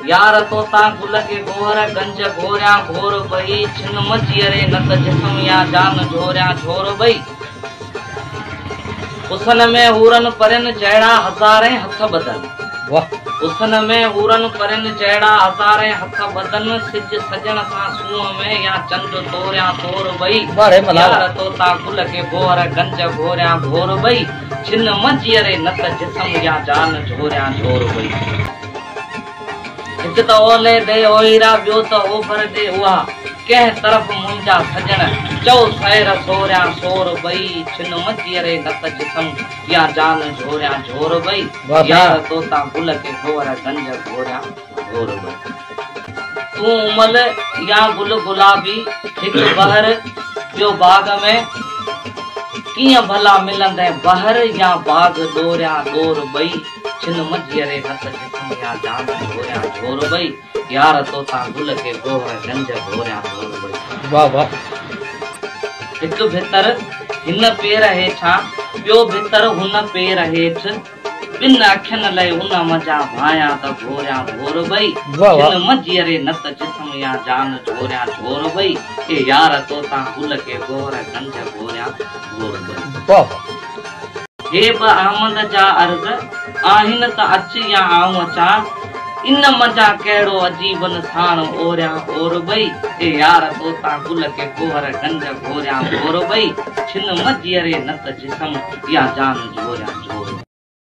यार तोता गुल के गोर गंज घोरिया घोर बही छिन मजियरे नत जिस्म या जान झोरिया झोर बही उसन में हूरन परन चढ़ा हजारे हथ बदन उसन में हूरन परन चढ़ा हजारे हथ बदन सिज सजन सा सूह में या चंद तोरिया तोर बही यार तोता गुल के गोर गंज घोरिया घोर बही छिन मजियरे नत जिस्म या जान झोरिया झोर बही एक तो ओले दे ओईरा बियो तो ओभर दे उहा कह तरफ मुंजा सजन चौ सैर सोरिया सोर बई छिन मजियरे नत जिस्म या जान झोरिया झोर बई यार तोता गुल के गोर गंज घोरिया घोर बई तू उमल या गुल गुलाबी एक बहर जो बाग में किया भला मिलंदे बहर या बाग डोरिया डोर बई छिन मजियरे नत जिस्म या जान झोरिया झोर बई यार तोता गुल के गोर गंज घोरिया घोर बई वाह वाह एक भीतर हिन पेर हेठा बियो भीतर हुन पेर हेठ बिन अखिन लय उन मजा भाया त घोरिया घोर बई छिन मजियरे नत जिस्म या जान झोरिया झोर बई ए यार तोता गुल के गोर गंज घोरिया घोर बई वाह हे ब आमद जा अर्ज आहिन त अच या आऊं अचा इन मजा केड़ो अजीबन थान ओरिया ओर बई ए यार तोता गुल के गोर गंज घोरिया घोर बई छिन मजियरे नत जिस्म या जान झोरिया झोर